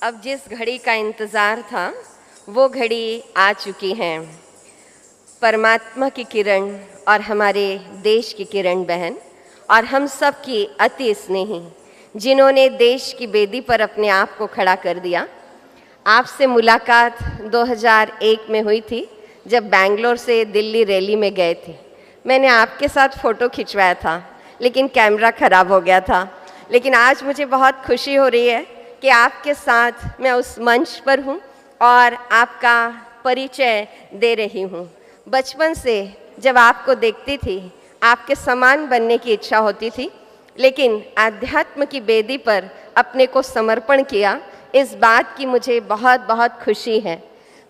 अब जिस घड़ी का इंतज़ार था वो घड़ी आ चुकी है। परमात्मा की किरण और हमारे देश की किरण बहन और हम सब की अति स्नेही, जिन्होंने देश की बेदी पर अपने आप को खड़ा कर दिया। आपसे मुलाकात 2001 में हुई थी जब बेंगलोर से दिल्ली रैली में गए थे। मैंने आपके साथ फ़ोटो खिंचवाया था लेकिन कैमरा ख़राब हो गया था। लेकिन आज मुझे बहुत खुशी हो रही है कि आपके साथ मैं उस मंच पर हूँ और आपका परिचय दे रही हूँ। बचपन से जब आपको देखती थी आपके समान बनने की इच्छा होती थी, लेकिन आध्यात्म की बेदी पर अपने को समर्पण किया, इस बात की मुझे बहुत बहुत खुशी है।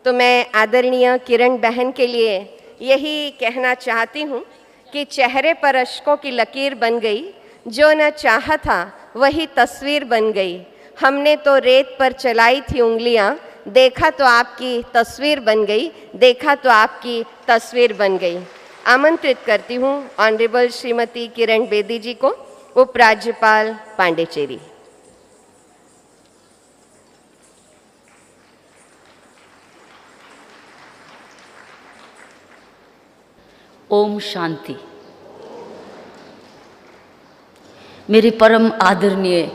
तो मैं आदरणीय किरण बहन के लिए यही कहना चाहती हूँ कि चेहरे पर अश्कों की लकीर बन गई, जो न चाहा था वही तस्वीर बन गई। हमने तो रेत पर चलाई थी उंगलियां, देखा तो आपकी तस्वीर बन गई, देखा तो आपकी तस्वीर बन गई। आमंत्रित करती हूँ ऑनरेबल श्रीमती किरण बेदी जी को, उपराज्यपाल पांडिचेरी। ओम शांति। मेरे परम आदरणीय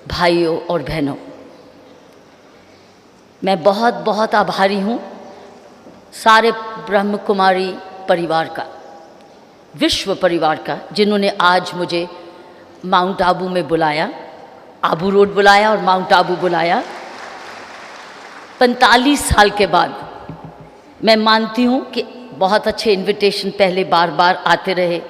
भाइयों और बहनों, मैं बहुत बहुत आभारी हूँ सारे ब्रह्म कुमारी परिवार का, विश्व परिवार का, जिन्होंने आज मुझे माउंट आबू में बुलाया, आबू रोड बुलाया और माउंट आबू बुलाया। 45 साल के बाद मैं मानती हूँ कि बहुत अच्छे इनविटेशन पहले बार बार आते रहे,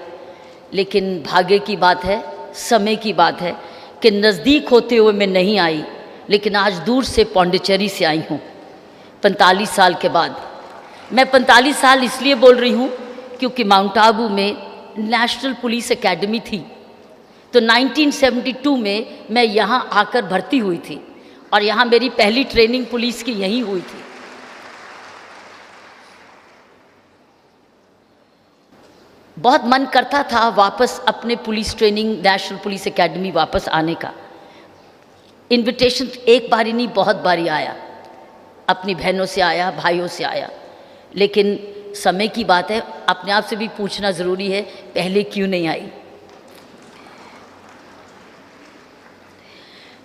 लेकिन भाग्य की बात है, समय की बात है कि नज़दीक होते हुए मैं नहीं आई, लेकिन आज दूर से पौंडीचेरी से आई हूँ 45 साल के बाद। मैं 45 साल इसलिए बोल रही हूँ क्योंकि माउंट आबू में नेशनल पुलिस एकेडमी थी, तो 1972 में मैं यहाँ आकर भर्ती हुई थी और यहाँ मेरी पहली ट्रेनिंग पुलिस की यहीं हुई थी। बहुत मन करता था वापस अपने police training national police academy वापस आने का। इनविटेशन एक बारी नहीं, बहुत बारी आया, अपनी बहनों से आया, भाइयों से आया, लेकिन समय की बात है, अपने आप से भी पूछना ज़रूरी है पहले क्यों नहीं आई।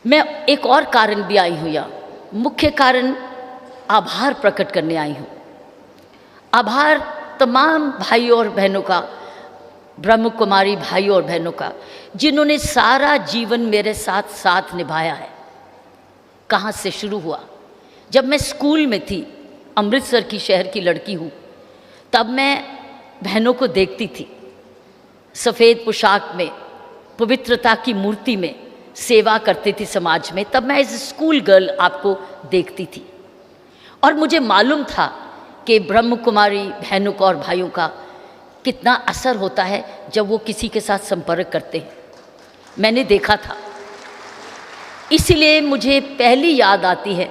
मैं एक और कारण भी आई हूँ यहाँ, मुख्य कारण आभार प्रकट करने आई हूँ। आभार तमाम भाइयों और बहनों का, ब्रह्म कुमारी भाइयों और बहनों का, जिन्होंने सारा जीवन मेरे साथ साथ निभाया है। कहाँ से शुरू हुआ? जब मैं स्कूल में थी, अमृतसर की शहर की लड़की हूँ, तब मैं बहनों को देखती थी सफ़ेद पोशाक में, पवित्रता की मूर्ति में सेवा करती थी समाज में। तब मैं एज स्कूल गर्ल आपको देखती थी और मुझे मालूम था कि ब्रह्म कुमारी बहनों का और भाइयों का कितना असर होता है जब वो किसी के साथ संपर्क करते हैं। मैंने देखा था, इसलिए मुझे पहली याद आती है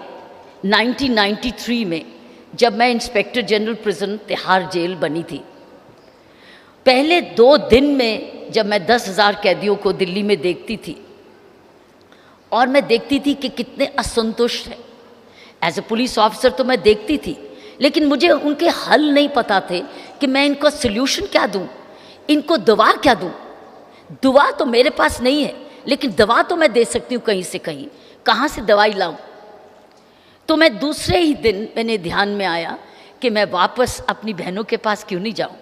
1993 में जब मैं inspector general prison Tihar jail बनी थी। पहले 2 दिन में जब मैं 10,000 कैदियों को दिल्ली में देखती थी और मैं देखती थी कि कितने असंतुष्ट हैं। एज ए पुलिस ऑफिसर तो मैं देखती थी, लेकिन मुझे उनके हल नहीं पता थे कि मैं इनको सल्यूशन क्या दूं, इनको दवा क्या दूं। दवा तो मेरे पास नहीं है, लेकिन दवा तो मैं दे सकती हूँ कहीं से कहीं, कहाँ से दवाई लाऊं। तो मैं दूसरे ही दिन मैंने ध्यान में आया कि मैं वापस अपनी बहनों के पास क्यों नहीं जाऊं,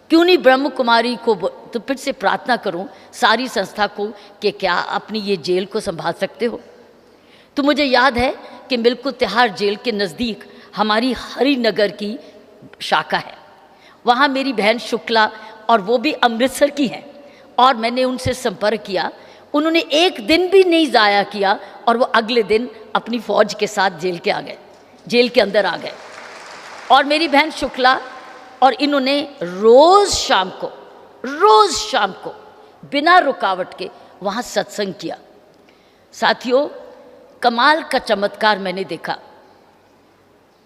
क्यों नहीं ब्रह्म कुमारी को तो फिर से प्रार्थना करूं, सारी संस्था को, कि क्या अपनी ये जेल को संभाल सकते हो। तो मुझे याद है कि बिल्कुल तिहाड़ जेल के नज़दीक हमारी हरिनगर की शाखा है, वहाँ मेरी बहन शुक्ला, और वो भी अमृतसर की हैं, और मैंने उनसे संपर्क किया। उन्होंने एक दिन भी नहीं ज़ाया किया और वो अगले दिन अपनी फ़ौज के साथ जेल के अंदर आ गए। और मेरी बहन शुक्ला और इन्होंने रोज़ शाम को बिना रुकावट के वहाँ सत्संग किया। साथियों, कमाल का चमत्कार मैंने देखा।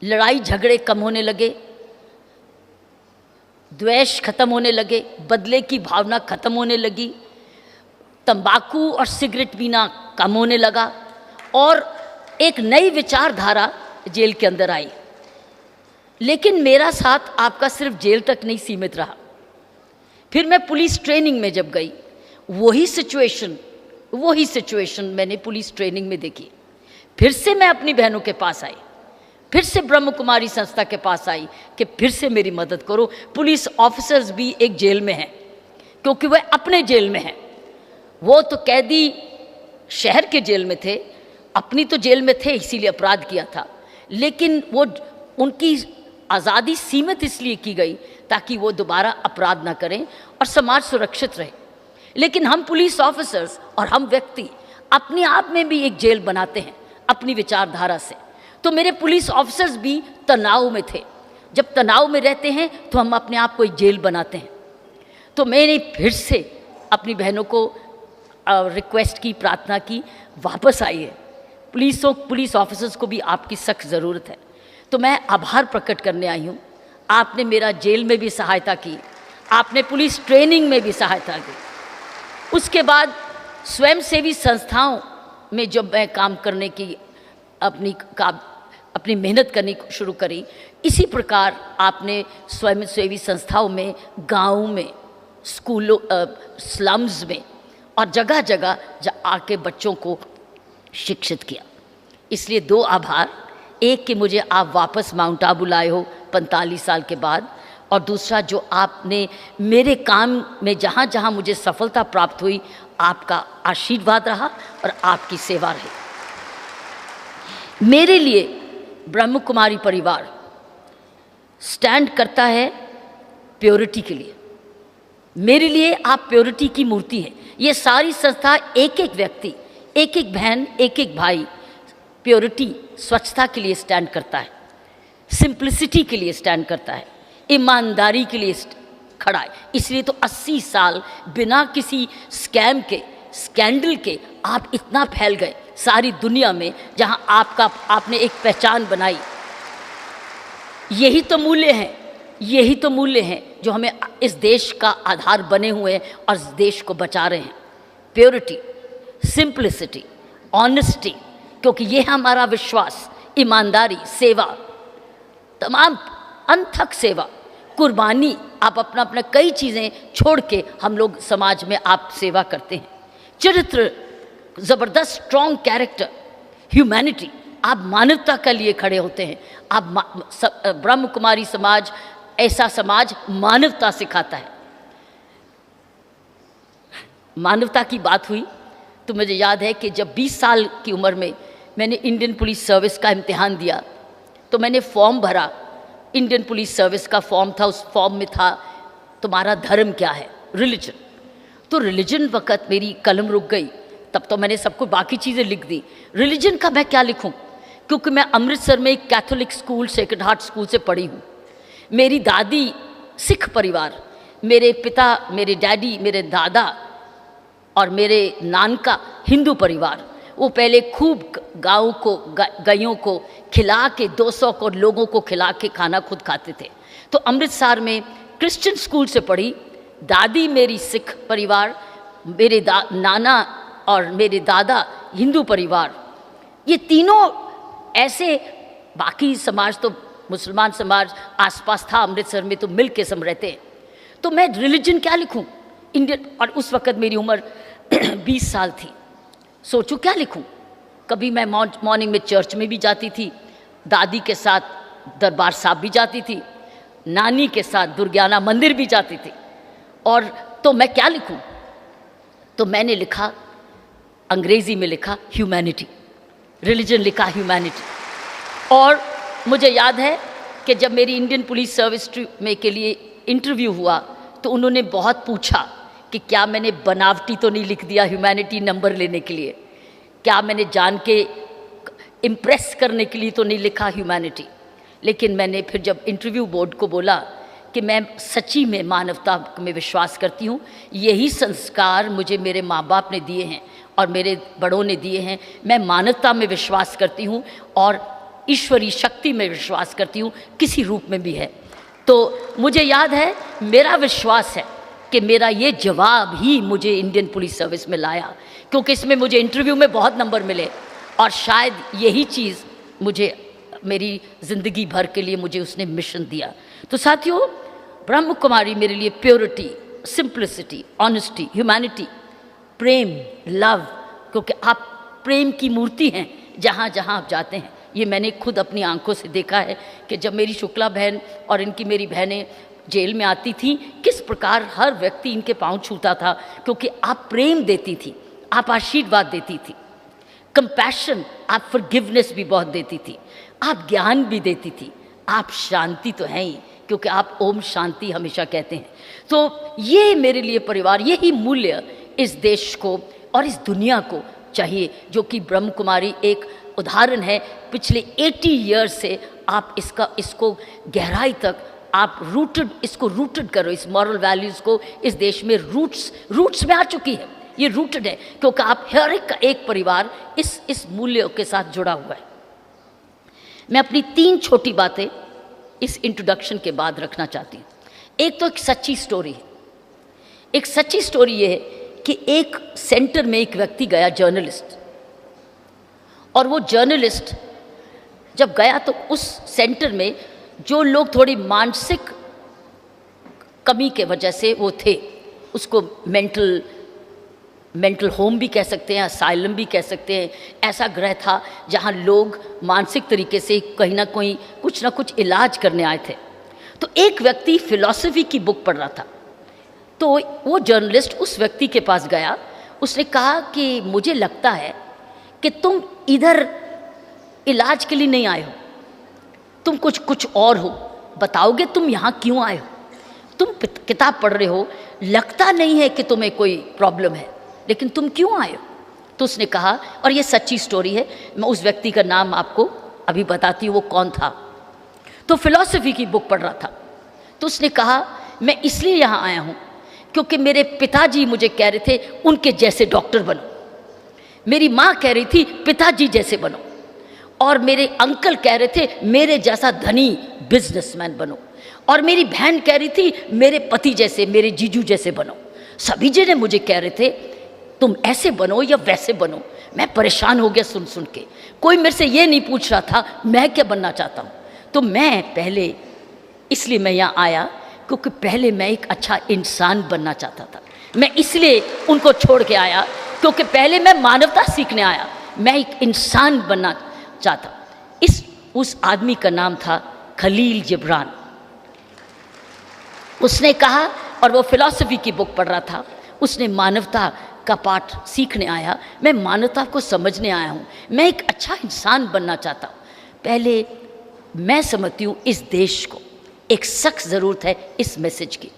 लड़ाई झगड़े कम होने लगे, द्वेष खत्म होने लगे, बदले की भावना खत्म होने लगी, तंबाकू और सिगरेट पीना कम होने लगा, और एक नई विचारधारा जेल के अंदर आई। लेकिन मेरा साथ आपका सिर्फ जेल तक नहीं सीमित रहा। फिर मैं पुलिस ट्रेनिंग में जब गई, वही सिचुएशन मैंने पुलिस ट्रेनिंग में देखी। फिर से मैं अपनी बहनों के पास आई, फिर से ब्रह्म कुमारी संस्था के पास आई कि फिर से मेरी मदद करो। पुलिस ऑफिसर्स भी एक जेल में हैं, क्योंकि वह अपने जेल में हैं। वो तो कैदी शहर के जेल में थे, अपनी तो जेल में थे, इसीलिए अपराध किया था। लेकिन वो उनकी आज़ादी सीमित इसलिए की गई ताकि वो दोबारा अपराध ना करें और समाज सुरक्षित रहे। लेकिन हम पुलिस ऑफिसर्स और हम व्यक्ति अपने आप में भी एक जेल बनाते हैं अपनी विचारधारा से। तो मेरे पुलिस ऑफिसर्स भी तनाव में थे। जब तनाव में रहते हैं तो हम अपने आप को एक जेल बनाते हैं। तो मैंने फिर से अपनी बहनों को रिक्वेस्ट की, प्रार्थना की, वापस आइए। पुलिस ऑफिसर्स को भी आपकी सख्त ज़रूरत है। तो मैं आभार प्रकट करने आई हूँ। आपने मेरा जेल में भी सहायता की, आपने पुलिस ट्रेनिंग में भी सहायता की। उसके बाद स्वयंसेवी संस्थाओं में जब मैं काम करने की अपनी मेहनत करनी शुरू करी, इसी प्रकार आपने स्वयंसेवी संस्थाओं में, गाँव में, स्कूलों, स्लम्स में और जगह जगह आके बच्चों को शिक्षित किया। इसलिए दो आभार, एक कि मुझे आप वापस माउंट आबू लाए हो 45 साल के बाद, और दूसरा जो आपने मेरे काम में जहाँ जहाँ मुझे सफलता प्राप्त हुई, आपका आशीर्वाद रहा और आपकी सेवा रही। मेरे लिए ब्रह्म कुमारी परिवार स्टैंड करता है प्योरिटी के लिए। मेरे लिए आप प्योरिटी की मूर्ति है। ये सारी संस्था, एक एक व्यक्ति, एक एक बहन, एक एक भाई प्योरिटी, स्वच्छता के लिए स्टैंड करता है, सिंप्लिसिटी के लिए स्टैंड करता है, ईमानदारी के लिए खड़ा है। इसलिए तो 80 साल बिना किसी स्कैम के, स्कैंडल के आप इतना फैल गए सारी दुनिया में, जहां आपने एक पहचान बनाई। यही तो मूल्य हैं, यही तो मूल्य हैं जो हमें इस देश का आधार बने हुए हैं और इस देश को बचा रहे हैं। प्योरिटी, सिंप्लिसिटी, ऑनेस्टी, क्योंकि ये है हमारा विश्वास, ईमानदारी, सेवा, तमाम अनथक सेवा, कुर्बानी। आप अपना अपना कई चीज़ें छोड़ के हम लोग समाज में आप सेवा करते हैं। चरित्र, ज़बरदस्त स्ट्रॉन्ग कैरेक्टर, ह्यूमैनिटी, आप मानवता के लिए खड़े होते हैं। आप ब्रह्म कुमारी समाज ऐसा समाज मानवता सिखाता है। मानवता की बात हुई तो मुझे याद है कि जब 20 साल की उम्र में मैंने इंडियन पुलिस सर्विस का इम्तिहान दिया, तो मैंने फॉर्म भरा। इंडियन पुलिस सर्विस का फॉर्म था, उस फॉर्म में था तुम्हारा धर्म क्या है, रिलीजन। तो रिलीजन वक़्त मेरी कलम रुक गई। तब तो मैंने सबको बाकी चीज़ें लिख दी, रिलीजन का मैं क्या लिखूं, क्योंकि मैं अमृतसर में एक Catholic school, sacred heart school से पढ़ी हूँ। मेरी दादी सिख परिवार, मेरे पिता, मेरे डैडी, मेरे दादा और मेरे नानका हिंदू परिवार। वो पहले खूब गाँव को, गायों को खिला के 200 को लोगों को खिला के खाना खुद खाते थे। तो अमृतसर में क्रिश्चियन स्कूल से पढ़ी। दादी मेरी सिख परिवार, मेरे नाना और मेरे दादा हिंदू परिवार। ये तीनों ऐसे, बाकी समाज तो मुसलमान समाज आसपास था अमृतसर में, तो मिल के सब रहते हैं। तो मैं रिलीजन क्या लिखूं, इंडियन, और उस वक़्त मेरी उम्र 20 साल थी। सोचूं क्या लिखूं। कभी मैं मॉर्निंग में चर्च में भी जाती थी, दादी के साथ दरबार साहब भी जाती थी, नानी के साथ दुर्गाना मंदिर भी जाती थी। और तो मैं क्या लिखूं, तो मैंने लिखा, अंग्रेज़ी में लिखा ह्यूमैनिटी, रिलीजन लिखा ह्यूमैनिटी। और मुझे याद है कि जब मेरी इंडियन पुलिस सर्विस में के लिए इंटरव्यू हुआ, तो उन्होंने बहुत पूछा कि क्या मैंने बनावटी तो नहीं लिख दिया ह्यूमैनिटी नंबर लेने के लिए, क्या मैंने जान के इम्प्रेस करने के लिए तो नहीं लिखा ह्यूमैनिटी। लेकिन मैंने फिर जब इंटरव्यू बोर्ड को बोला कि मैं सच्ची में मानवता में विश्वास करती हूँ, यही संस्कार मुझे मेरे माँ बाप ने दिए हैं और मेरे बड़ों ने दिए हैं। मैं मानवता में विश्वास करती हूँ और ईश्वरीय शक्ति में विश्वास करती हूँ, किसी रूप में भी है। तो मुझे याद है, मेरा विश्वास है कि मेरा ये जवाब ही मुझे इंडियन पुलिस सर्विस में लाया, क्योंकि इसमें मुझे इंटरव्यू में बहुत नंबर मिले। और शायद यही चीज़ मुझे मेरी ज़िंदगी भर के लिए मुझे उसने मिशन दिया। तो साथियों, ब्रह्म कुमारी मेरे लिए प्योरिटी, सिंप्लिसिटी, ऑनेस्टी, ह्यूमैनिटी, प्रेम, लव, क्योंकि आप प्रेम की मूर्ति हैं जहाँ जहाँ आप जाते हैं। ये मैंने खुद अपनी आंखों से देखा है कि जब मेरी शुक्ला बहन और इनकी मेरी बहनें जेल में आती थी, किस प्रकार हर व्यक्ति इनके पांव छूता था, क्योंकि आप प्रेम देती थी, आप आशीर्वाद देती थी, कंपैशन, आप फॉरगिवनेस भी बहुत देती थी, आप ज्ञान भी देती थी, आप शांति तो हैं ही, क्योंकि आप ओम शांति हमेशा कहते हैं। तो ये मेरे लिए परिवार, यही मूल्य इस देश को और इस दुनिया को चाहिए, जो कि ब्रह्म कुमारी एक उदाहरण है। पिछले 80 ईयर्स से आप इसको गहराई तक आप इसको रूटेड करो, इस मॉरल वैल्यूज़ को इस देश में रूट्स में आ चुकी है, ये रूटेड है, क्योंकि आप हर एक का एक परिवार इस मूल्यों के साथ जुड़ा हुआ है। मैं अपनी 3 छोटी बातें इस इंट्रोडक्शन के बाद रखना चाहती हूँ। एक तो एक सच्ची स्टोरी है। एक सच्ची स्टोरी ये है कि एक सेंटर में एक व्यक्ति गया, जर्नलिस्ट, और वो जर्नलिस्ट जब गया तो उस सेंटर में जो लोग थोड़ी मानसिक कमी के वजह से वो थे, उसको मेंटल होम भी कह सकते हैं, असाइलम भी कह सकते हैं, ऐसा गृह था जहाँ लोग मानसिक तरीके से कहीं ना कहीं कुछ ना कुछ इलाज करने आए थे। तो एक व्यक्ति फिलॉसफी की बुक पढ़ रहा था, तो वो जर्नलिस्ट उस व्यक्ति के पास गया। उसने कहा कि मुझे लगता है कि तुम इधर इलाज के लिए नहीं आए हो, तुम कुछ और हो, बताओगे तुम यहाँ क्यों आए हो? तुम किताब पढ़ रहे हो, लगता नहीं है कि तुम्हें कोई प्रॉब्लम है, लेकिन तुम क्यों आए हो? तो उसने कहा, और ये सच्ची स्टोरी है, मैं उस व्यक्ति का नाम आपको अभी बताती हूँ वो कौन था। तो फिलॉसफी की बुक पढ़ रहा था। तो उसने कहा, मैं इसलिए यहाँ आया हूँ क्योंकि मेरे पिताजी मुझे कह रहे थे उनके जैसे डॉक्टर बनो, मेरी माँ कह रही थी पिताजी जैसे बनो, और मेरे अंकल कह रहे थे मेरे जैसा धनी बिजनेसमैन बनो, और मेरी बहन कह रही थी मेरे पति जैसे, मेरे जीजू जैसे बनो। सभी जने मुझे कह रहे थे तुम ऐसे बनो या वैसे बनो। मैं परेशान हो गया सुन सुन के। कोई मेरे से ये नहीं पूछ रहा था मैं क्या बनना चाहता हूँ। तो मैं पहले इसलिए मैं यहाँ आया क्योंकि पहले मैं एक अच्छा इंसान बनना चाहता था। मैं इसलिए उनको छोड़ के आया क्योंकि पहले मैं मानवता सीखने आया, मैं एक इंसान बनना चाहता। उस आदमी का नाम था खलील जिब्रान। उसने कहा, और वो फिलॉसफी की बुक पढ़ रहा था, उसने मानवता का पाठ सीखने आया, मैं मानवता को समझने आया हूँ, मैं एक अच्छा इंसान बनना चाहता हूँ। पहले मैं समझती हूँ इस देश को एक सख्त ज़रूरत है इस मैसेज की।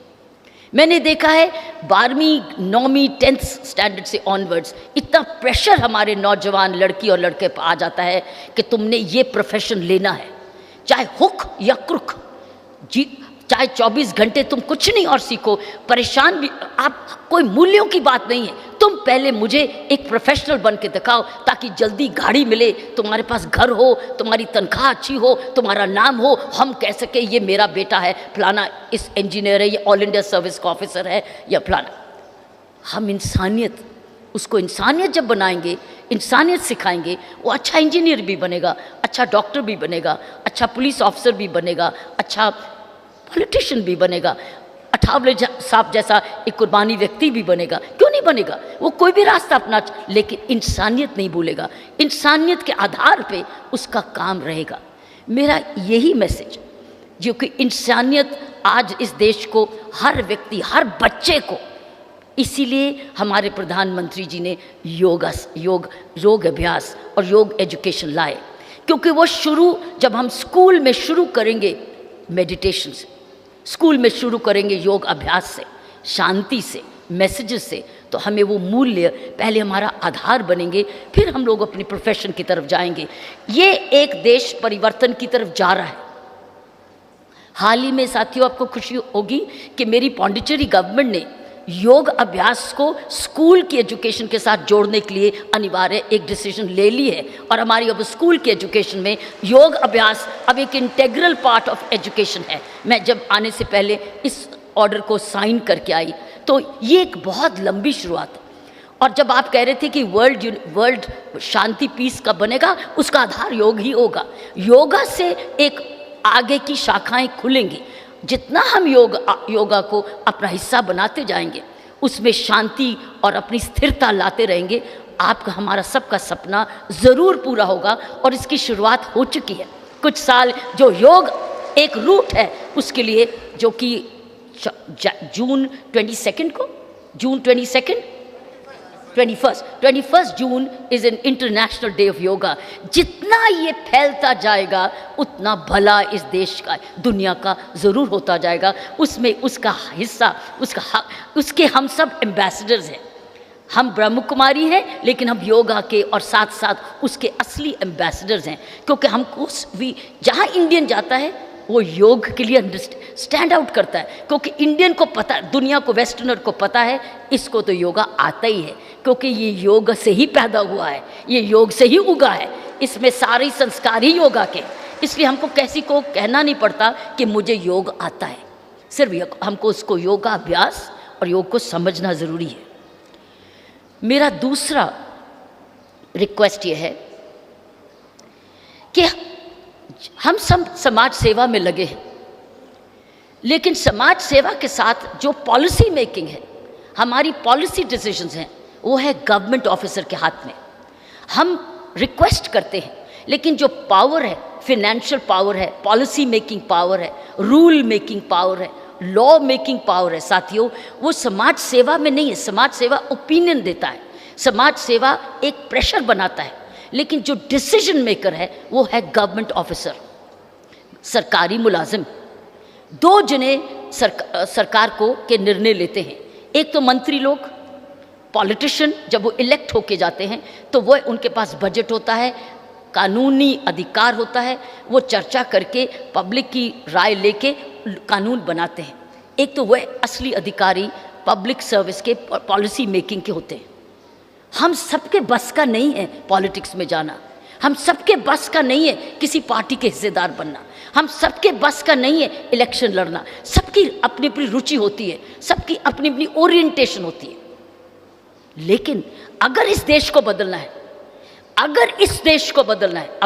मैंने देखा है 12वीं 9वीं 10th स्टैंडर्ड से ऑनवर्ड्स इतना प्रेशर हमारे नौजवान लड़की और लड़के पर आ जाता है कि तुमने ये प्रोफेशन लेना है, चाहे हुक या क्रुक, चाहे 24 घंटे तुम कुछ नहीं और सीखो, परेशान भी आप, कोई मूल्यों की बात नहीं है। तुम पहले मुझे एक प्रोफेशनल बन के दिखाओ ताकि जल्दी गाड़ी मिले, तुम्हारे पास घर हो, तुम्हारी तनख्वाह अच्छी हो, तुम्हारा नाम हो, हम कह सके ये मेरा बेटा है, फलाना इस इंजीनियर है, ये ऑल इंडिया सर्विस का ऑफिसर है, या फलाना। हम इंसानियत, उसको इंसानियत जब बनाएंगे, इंसानियत सिखाएंगे, वो अच्छा इंजीनियर भी बनेगा, अच्छा डॉक्टर भी बनेगा, अच्छा पुलिस ऑफिसर भी बनेगा, अच्छा पॉलिटिशियन भी बनेगा, अठावले साहब जैसा एक कुर्बानी व्यक्ति भी बनेगा। क्यों नहीं बनेगा? वो कोई भी रास्ता अपना, लेकिन इंसानियत नहीं भूलेगा, इंसानियत के आधार पे उसका काम रहेगा। मेरा यही मैसेज, जो कि इंसानियत आज इस देश को, हर व्यक्ति, हर बच्चे को, इसीलिए हमारे प्रधानमंत्री जी ने योग अभ्यास और योग एजुकेशन लाए, क्योंकि वो जब हम स्कूल में शुरू करेंगे मेडिटेशन से, स्कूल में शुरू करेंगे योग अभ्यास से, शांति से, मैसेजेस से, तो हमें वो मूल्य पहले हमारा आधार बनेंगे, फिर हम लोग अपनी प्रोफेशन की तरफ जाएंगे। ये एक देश परिवर्तन की तरफ जा रहा है। हाल ही में साथियों आपको खुशी होगी कि मेरी पौंडीचेरी गवर्नमेंट ने योग अभ्यास को स्कूल की एजुकेशन के साथ जोड़ने के लिए अनिवार्य एक डिसीजन ले ली है, और हमारी अब स्कूल की एजुकेशन में योग अभ्यास अब एक इंटेग्रल पार्ट ऑफ एजुकेशन है। मैं जब आने से पहले इस ऑर्डर को साइन करके आई, तो ये एक बहुत लंबी शुरुआत है। और जब आप कह रहे थे कि वर्ल्ड शांति पीस का बनेगा, उसका आधार योग ही होगा। योगा से एक आगे की शाखाएं खुलेंगी। जितना हम योगा को अपना हिस्सा बनाते जाएंगे, उसमें शांति और अपनी स्थिरता लाते रहेंगे, आपका हमारा सबका सपना ज़रूर पूरा होगा। और इसकी शुरुआत हो चुकी है। कुछ साल जो योग एक रूट है उसके लिए, जो कि जून 21 June is an international day of yoga. जितना ये फैलता जाएगा उतना भला इस देश का, दुनिया का ज़रूर होता जाएगा। उसमें उसका हिस्सा, उसके हम सब एम्बेसडर्स हैं। हम ब्रह्म कुमारी हैं, लेकिन हम योगा के और साथ साथ उसके असली एम्बेसडर्स हैं। क्योंकि हमको जहाँ इंडियन जाता है वो योग के लिए स्टैंड आउट करता है। क्योंकि इंडियन को पता, दुनिया को, वेस्टर्नर को पता है इसको तो योगा आता ही है, क्योंकि ये योग से ही पैदा हुआ है, ये योग से ही उगा है, इसमें सारे संस्कार ही योगा के। इसलिए हमको किसी को कहना नहीं पड़ता कि मुझे योग आता है, सिर्फ हमको उसको योगा अभ्यास और योग को समझना ज़रूरी है। मेरा दूसरा रिक्वेस्ट ये है कि हम सब समाज सेवा में लगे हैं, लेकिन समाज सेवा के साथ जो पॉलिसी मेकिंग है, हमारी पॉलिसी डिसीजंस हैं, वो है गवर्नमेंट ऑफिसर के हाथ में। हम रिक्वेस्ट करते हैं, लेकिन जो पावर है, फिनेंशियल पावर है, पॉलिसी मेकिंग पावर है, रूल मेकिंग पावर है, लॉ मेकिंग पावर है, साथियों, वो समाज सेवा में नहीं है। समाज सेवा ओपिनियन देता है, समाज सेवा एक प्रेशर बनाता है, लेकिन जो डिसीजन मेकर है वो है गवर्नमेंट ऑफिसर, सरकारी मुलाजिम। दो जने सरकार को के निर्णय लेते हैं। एक तो मंत्री लोग, पॉलिटिशियन, जब वो इलेक्ट होके जाते हैं तो वो उनके पास बजट होता है, कानूनी अधिकार होता है, वो चर्चा करके पब्लिक की राय लेके कानून बनाते हैं। एक तो वह असली अधिकारी पब्लिक सर्विस के, पॉलिसी मेकिंग के होते हैं। हम सबके बस का नहीं है पॉलिटिक्स में जाना, हम सबके बस का नहीं है किसी पार्टी के हिस्सेदार बनना, हम सबके बस का नहीं है इलेक्शन लड़ना। सबकी अपनी अपनी रुचि होती है, सबकी अपनी अपनी ओरिएंटेशन होती है। लेकिन अगर इस देश को बदलना है, अब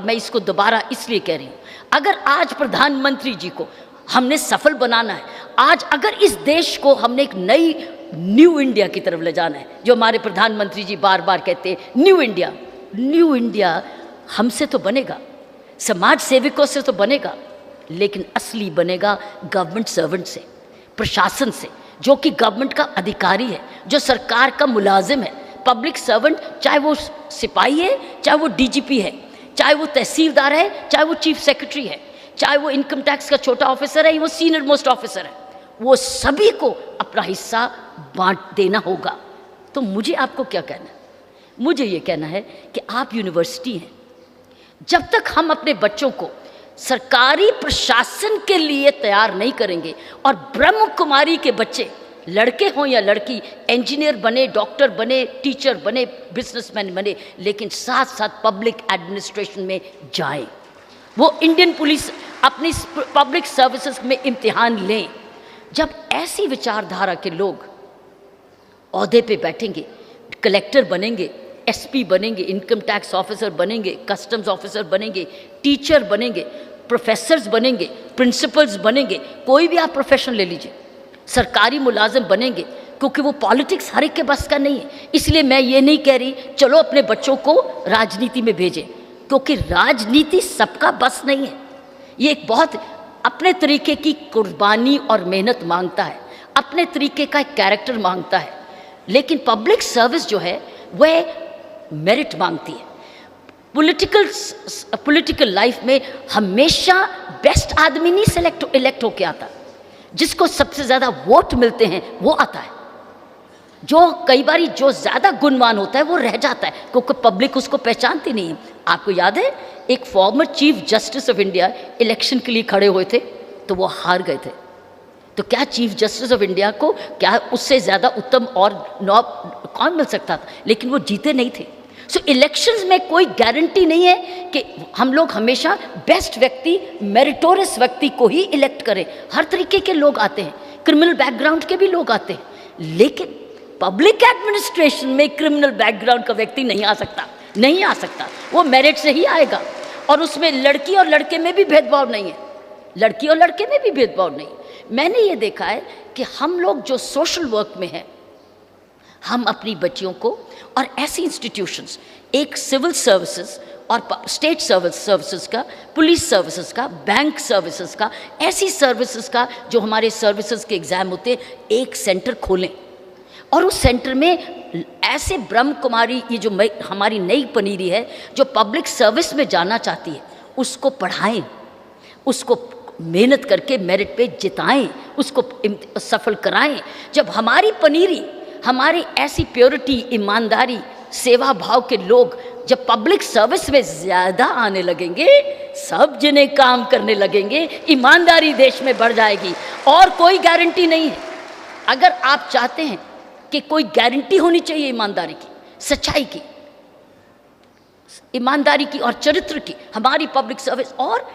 मैं इसको दोबारा इसलिए कह रही हूँ, अगर आज प्रधानमंत्री जी को हमने सफल बनाना है, आज अगर इस देश को हमने एक नई न्यू इंडिया की तरफ ले जाना है, जो हमारे प्रधानमंत्री जी बार बार कहते हैं न्यू इंडिया हमसे तो बनेगा, समाज सेवकों से तो बनेगा, लेकिन असली बनेगा गवर्नमेंट सर्वेंट से, प्रशासन से, जो कि गवर्नमेंट का अधिकारी है, जो सरकार का मुलाजिम है। पब्लिक सर्वेंट, चाहे वो सिपाही है, चाहे वो डीजीपी है, चाहे वो तहसीलदार है, चाहे वो चीफ सेक्रेटरी है, चाहे वो इनकम टैक्स का छोटा ऑफिसर है, वो सीनियर मोस्ट ऑफिसर है, वो सभी को अपना हिस्सा बांट देना होगा। तो मुझे आपको क्या कहना है? मुझे ये कहना है कि आप यूनिवर्सिटी हैं, जब तक हम अपने बच्चों को सरकारी प्रशासन के लिए तैयार नहीं करेंगे, और ब्रह्म कुमारी के बच्चे, लड़के हों या लड़की, इंजीनियर बने, डॉक्टर बने, टीचर बने, बिजनेसमैन बने, लेकिन साथ साथ पब्लिक एडमिनिस्ट्रेशन में जाएं, वो इंडियन पुलिस अपनी पब्लिक सर्विसेज में इम्तिहान लें। जब ऐसी विचारधारा के लोग ओहदे पे बैठेंगे, कलेक्टर बनेंगे, एसपी बनेंगे, इनकम टैक्स ऑफिसर बनेंगे, कस्टम्स ऑफिसर बनेंगे, टीचर बनेंगे, प्रोफेसर्स बनेंगे, प्रिंसिपल्स बनेंगे, कोई भी आप प्रोफेशन ले लीजिए, सरकारी मुलाजिम बनेंगे, क्योंकि वो पॉलिटिक्स हर एक के बस का नहीं है। इसलिए मैं ये नहीं कह रही चलो अपने बच्चों को राजनीति में भेजें, क्योंकि राजनीति सबका बस नहीं है। ये एक बहुत अपने तरीके की कुर्बानी और मेहनत मांगता है, अपने तरीके का एक कैरेक्टर मांगता है। लेकिन पब्लिक सर्विस जो है वह मेरिट मांगती है। पॉलिटिकल लाइफ में हमेशा बेस्ट आदमी नहीं इलेक्ट होके आता, जिसको सबसे ज़्यादा वोट मिलते हैं वो आता है। जो कई बार जो ज़्यादा गुणवान होता है वो रह जाता है, क्योंकि पब्लिक उसको पहचानती नहीं है। आपको याद है एक former chief justice of India election के लिए खड़े हुए थे तो वो हार गए थे। तो क्या चीफ जस्टिस ऑफ इंडिया को क्या उससे ज़्यादा उत्तम और कौन मिल सकता था? लेकिन वो जीते नहीं थे। सो इलेक्शंस में कोई गारंटी नहीं है कि हम लोग हमेशा बेस्ट व्यक्ति, मेरिटोरियस व्यक्ति को ही इलेक्ट करें। हर तरीके के लोग आते हैं, क्रिमिनल बैकग्राउंड के भी लोग आते हैं, लेकिन पब्लिक एडमिनिस्ट्रेशन में क्रिमिनल बैकग्राउंड का व्यक्ति नहीं आ सकता, नहीं आ सकता। वो मेरिट से ही आएगा। और उसमें लड़की और लड़के में भी भेदभाव नहीं है, लड़की और लड़के में भी भेदभाव नहीं। मैंने ये देखा है कि हम लोग जो सोशल वर्क में हैं, हम अपनी बच्चियों को और ऐसी इंस्टीट्यूशंस, एक सिविल सर्विसेज और स्टेट सर्विसेज का, पुलिस सर्विसेज का, बैंक सर्विसेज का, ऐसी सर्विसेज का जो हमारे सर्विसेज के एग्ज़ाम होते हैं, एक सेंटर खोलें और उस सेंटर में ऐसे ब्रह्म कुमारी, ये जो हमारी नई पनीरी है जो पब्लिक सर्विस में जाना चाहती है, उसको पढ़ाएं, उसको मेहनत करके मेरिट पे जिताएं, उसको सफल कराएं। जब हमारी पनीरी, हमारी ऐसी प्योरिटी, ईमानदारी, सेवा भाव के लोग जब पब्लिक सर्विस में ज़्यादा आने लगेंगे, सब जने काम करने लगेंगे, ईमानदारी देश में बढ़ जाएगी। और कोई गारंटी नहीं है। अगर आप चाहते हैं कि कोई गारंटी होनी चाहिए ईमानदारी की, सच्चाई की, ईमानदारी की और चरित्र की, हमारी पब्लिक सर्विस और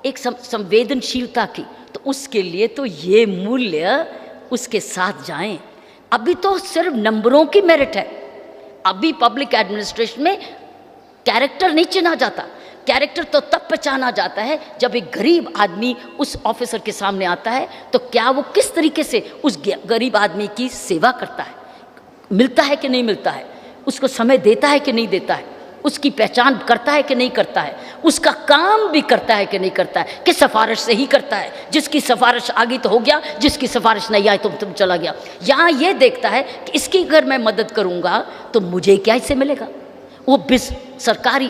एक संवेदनशीलता की, तो उसके लिए तो ये मूल्य उसके साथ जाएं। अभी तो सिर्फ नंबरों की मेरिट है। अभी पब्लिक एडमिनिस्ट्रेशन में कैरेक्टर नहीं चुना जाता। कैरेक्टर तो तब पहचाना जाता है जब एक गरीब आदमी उस ऑफिसर के सामने आता है, तो क्या वो किस तरीके से उस गरीब आदमी की सेवा करता है, मिलता है कि नहीं मिलता है, उसको समय देता है कि नहीं देता है, उसकी पहचान करता है कि नहीं करता है, उसका काम भी करता है कि नहीं करता है, कि सिफारिश से ही करता है, जिसकी सिफारिश आ गई तो हो गया, जिसकी सिफारिश नहीं आई तो तुम चला गया। यहाँ ये देखता है कि इसकी अगर मैं मदद करूँगा तो मुझे क्या इससे मिलेगा। वो सरकारी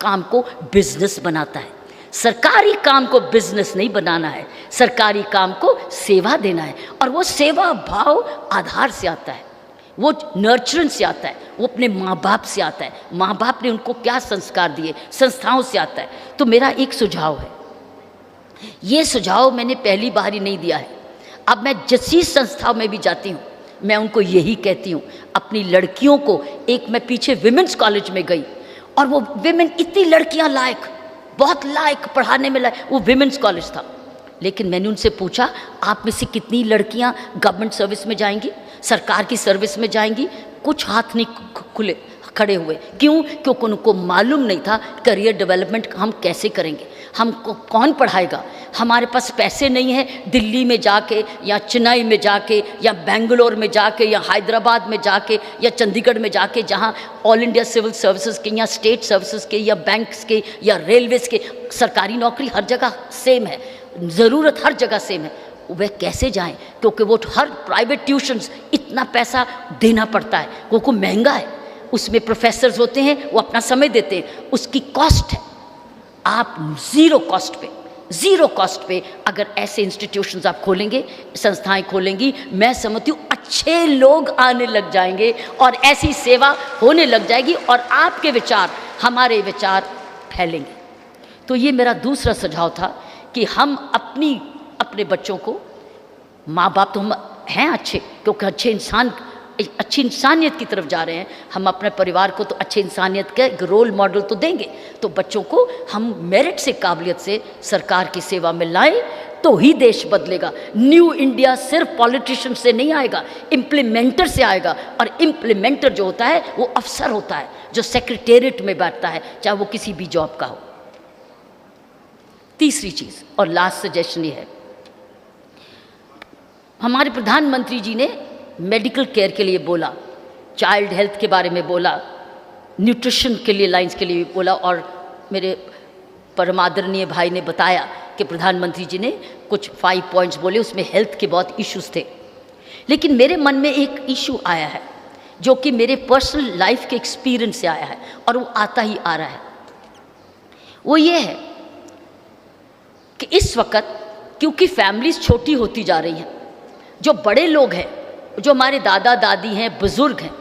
काम को बिजनेस बनाता है। सरकारी काम को बिजनेस नहीं बनाना है, सरकारी काम को सेवा देना है। और वो सेवा भाव आधार से आता है, वो नर्चरेंस से आता है, वो अपने माँ बाप से आता है, माँ बाप ने उनको क्या संस्कार दिए, संस्थाओं से आता है। तो मेरा एक सुझाव है, ये सुझाव मैंने पहली बार ही नहीं दिया है। अब मैं जिस संस्थाओं में भी जाती हूँ, मैं उनको यही कहती हूँ, अपनी लड़कियों को, एक मैं पीछे विमेंस कॉलेज में गई और वो विमेन इतनी लड़कियाँ लायक, बहुत लायक, पढ़ाने में लायक, वो विमेंस कॉलेज था। लेकिन मैंने उनसे पूछा, आप में से कितनी लड़कियाँ गवर्नमेंट सर्विस में जाएंगी, सरकार की सर्विस में जाएंगी? कुछ हाथ नहीं खड़े हुए। क्यों? क्योंकि उनको मालूम नहीं था करियर डेवलपमेंट हम कैसे करेंगे, हमको कौन पढ़ाएगा। हमारे पास पैसे नहीं है दिल्ली में जाके या चेन्नई में जाके या बेंगलोर में जाके या हैदराबाद में जाके या चंडीगढ़ में जाके, जहाँ ऑल इंडिया सिविल सर्विसेज के या स्टेट सर्विसेज के या बैंक्स के या रेलवेज़ के, सरकारी नौकरी हर जगह सेम है, ज़रूरत हर जगह सेम है। वह कैसे जाएं? क्योंकि वो हर प्राइवेट ट्यूशन्स इतना पैसा देना पड़ता है, वो महंगा है, उसमें प्रोफेसर्स होते हैं, वो अपना समय देते हैं, उसकी कॉस्ट है। आप ज़ीरो कॉस्ट पे अगर ऐसे इंस्टीट्यूशंस आप खोलेंगे, संस्थाएं खोलेंगी, मैं समझती हूँ अच्छे लोग आने लग जाएंगे और ऐसी सेवा होने लग जाएगी और आपके विचार, हमारे विचार फैलेंगे। तो ये मेरा दूसरा सुझाव था कि हम अपने बच्चों को, माँ बाप तो हम हैं अच्छे, क्योंकि अच्छी इंसानियत की तरफ जा रहे हैं, हम अपने परिवार को तो अच्छे इंसानियत का एक रोल मॉडल तो देंगे। तो बच्चों को हम मेरिट से, काबिलियत से सरकार की सेवा में लाएं, तो ही देश बदलेगा। न्यू इंडिया सिर्फ पॉलिटिशियन से नहीं आएगा, इम्प्लीमेंटर से आएगा। और इम्प्लीमेंटर जो होता है वो अफसर होता है, जो सेक्रेटेरिएट में बैठता है, चाहे वो किसी भी जॉब का हो। तीसरी चीज़ और लास्ट सजेशन ये है, हमारे प्रधानमंत्री जी ने मेडिकल केयर के लिए बोला, चाइल्ड हेल्थ के बारे में बोला, न्यूट्रिशन के लिए लाइंस के लिए बोला, और मेरे परमादरणीय भाई ने बताया कि प्रधानमंत्री जी ने कुछ 5 पॉइंट्स बोले, उसमें हेल्थ के बहुत इश्यूज थे। लेकिन मेरे मन में एक इशू आया है जो कि मेरे पर्सनल लाइफ के एक्सपीरियंस से आया है और वो आता ही आ रहा है। वो ये है कि इस वक्त क्योंकि फैमिलीज छोटी होती जा रही हैं, जो बड़े लोग हैं, जो हमारे दादा दादी हैं, बुज़ुर्ग हैं,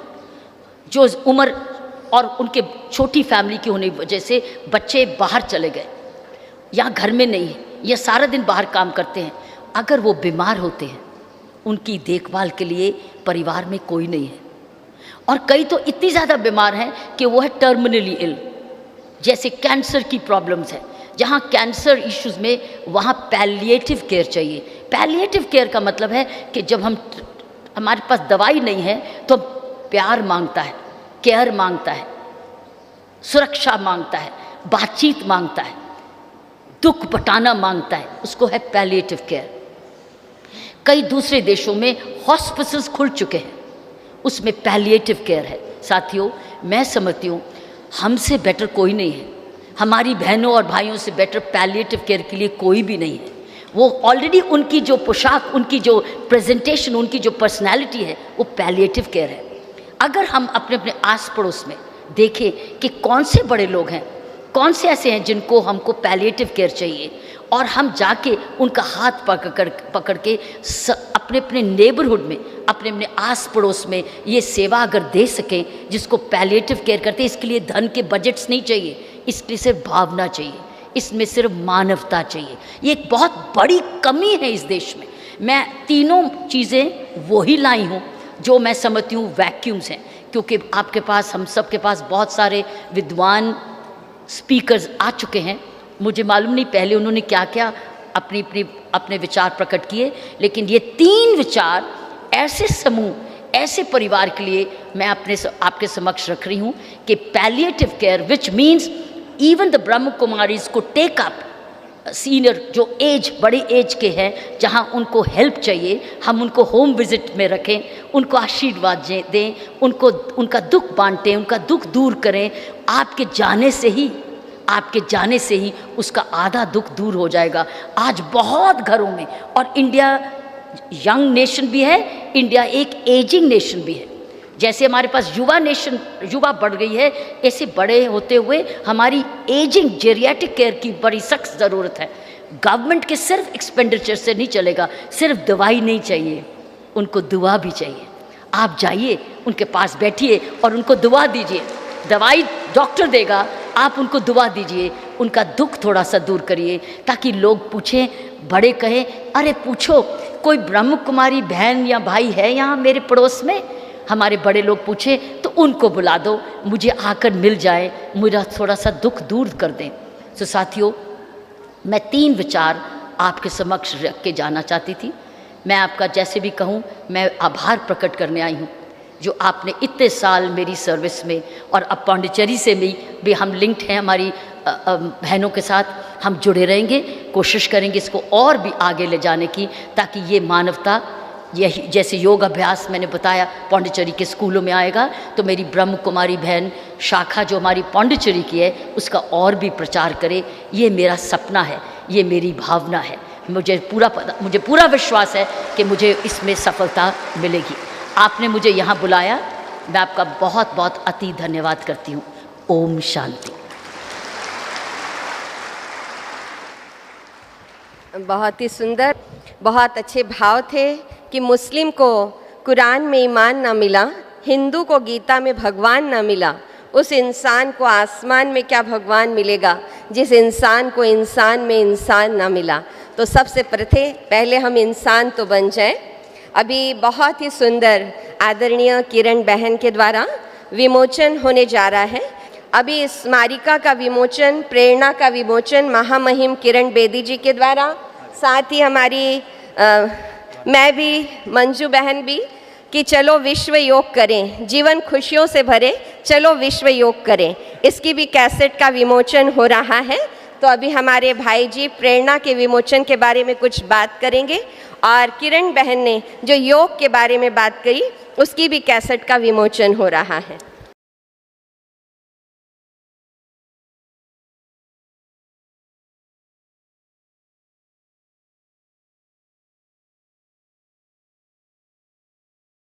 जो उम्र और उनके छोटी फैमिली की होने की वजह से बच्चे बाहर चले गए या घर में नहीं है या सारा दिन बाहर काम करते हैं, अगर वो बीमार होते हैं, उनकी देखभाल के लिए परिवार में कोई नहीं है। और कई तो इतनी ज़्यादा बीमार हैं कि वो है टर्मिनली इल, जैसे कैंसर की प्रॉब्लम्स है, जहाँ कैंसर इश्यूज़ में वहाँ पैलिएटिव केयर चाहिए। पैलिएटिव केयर का मतलब है कि जब हम हमारे पास दवाई नहीं है तो प्यार मांगता है, केयर मांगता है, सुरक्षा मांगता है, बातचीत मांगता है, दुख पटाना मांगता है, उसको है पैलिएटिव केयर। कई दूसरे देशों में हॉस्पिटल्स खुल चुके हैं, उसमें पैलिएटिव केयर है। साथियों, मैं समझती हूँ हमसे बेटर कोई नहीं है, हमारी बहनों और भाइयों से बेटर पैलिएटिव केयर के लिए कोई भी नहीं है। वो ऑलरेडी उनकी जो पोशाक, उनकी जो प्रेजेंटेशन, उनकी जो पर्सनैलिटी है, वो पैलिएटिव केयर है। अगर हम अपने अपने आस पड़ोस में देखें कि कौन से बड़े लोग हैं, कौन से ऐसे हैं जिनको हमको पैलिएटिव केयर चाहिए, और हम जाके उनका हाथ पकड़ के अपने अपने नेबरहुड में, अपने अपने आस पड़ोस में ये सेवा अगर दे सकें जिसको पैलिएटिव केयर करते हैं, इसके लिए धन के बजट्स नहीं चाहिए, इसके लिए सिर्फ भावना चाहिए, इसमें सिर्फ मानवता चाहिए। ये एक बहुत बड़ी कमी है इस देश में। मैं तीनों चीज़ें वही लाई हूँ जो मैं समझती हूँ वैक्यूम्स हैं, क्योंकि आपके पास, हम सब के पास बहुत सारे विद्वान स्पीकर्स आ चुके हैं। मुझे मालूम नहीं पहले उन्होंने क्या क्या अपने विचार प्रकट किए, लेकिन ये 3 विचार ऐसे समूह, ऐसे परिवार के लिए मैं आपके समक्ष रख रही हूँ कि palliative care, which means even the ब्रह्म कुमारीज को टेक अप सीनियर, जो बड़ी एज के हैं, जहाँ उनको हेल्प चाहिए, हम उनको होम विजिट में रखें, उनको आशीर्वाद दें, उनका दुख बांटें, उनका दुख दूर करें। आपके जाने से ही उसका आधा दुख दूर हो जाएगा। आज बहुत घरों में, और इंडिया यंग नेशन भी है, इंडिया एक एजिंग नेशन भी है। जैसे हमारे पास युवा बढ़ गई है, ऐसे बड़े होते हुए हमारी एजिंग जेरियाट्रिक केयर की बड़ी सख्त ज़रूरत है। गवर्नमेंट के सिर्फ एक्सपेंडिचर से नहीं चलेगा, सिर्फ दवाई नहीं चाहिए, उनको दुआ भी चाहिए। आप जाइए, उनके पास बैठिए और उनको दुआ दीजिए। दवाई डॉक्टर देगा, आप उनको दुआ दीजिए, उनका दुख थोड़ा सा दूर करिए, ताकि लोग पूछें, बड़े कहें, अरे पूछो कोई ब्रह्म कुमारी बहन या भाई है यहाँ मेरे पड़ोस में। हमारे बड़े लोग पूछे तो उनको बुला दो, मुझे आकर मिल जाए, मेरा थोड़ा सा दुख दूर कर दें। तो साथियों, मैं 3 विचार आपके समक्ष रख के जाना चाहती थी। मैं आपका जैसे भी कहूँ, मैं आभार प्रकट करने आई हूँ जो आपने इतने साल मेरी सर्विस में, और अब पौंडीचेरी से भी हम लिंक्ड हैं, हमारी बहनों के साथ हम जुड़े रहेंगे, कोशिश करेंगे इसको और भी आगे ले जाने की, ताकि ये मानवता, यही जैसे योग अभ्यास मैंने बताया पौंडीचेरी के स्कूलों में आएगा, तो मेरी ब्रह्म कुमारी बहन शाखा जो हमारी पौंडीचेरी की है, उसका और भी प्रचार करे। ये मेरा सपना है, ये मेरी भावना है। मुझे पूरा विश्वास है कि मुझे इसमें सफलता मिलेगी। आपने मुझे यहाँ बुलाया, मैं आपका बहुत बहुत अति धन्यवाद करती हूँ। ओम शांति। बहुत ही सुंदर, बहुत अच्छे भाव थे कि मुस्लिम को कुरान में ईमान ना मिला, हिंदू को गीता में भगवान ना मिला, उस इंसान को आसमान में क्या भगवान मिलेगा जिस इंसान को इंसान में इंसान ना मिला। तो सबसे पहले हम इंसान तो बन जाएं। अभी बहुत ही सुंदर आदरणीय किरण बहन के द्वारा विमोचन होने जा रहा है। अभी इस स्मारिका का विमोचन, प्रेरणा का विमोचन महामहिम किरण बेदी जी के द्वारा, साथ ही हमारी मैं भी, मंजू बहन भी, कि चलो विश्व योग करें, जीवन खुशियों से भरे, चलो विश्व योग करें, इसकी भी कैसेट का विमोचन हो रहा है। तो अभी हमारे भाई जी प्रेरणा के विमोचन के बारे में कुछ बात करेंगे, और किरण बहन ने जो योग के बारे में बात कही, उसकी भी कैसेट का विमोचन हो रहा है।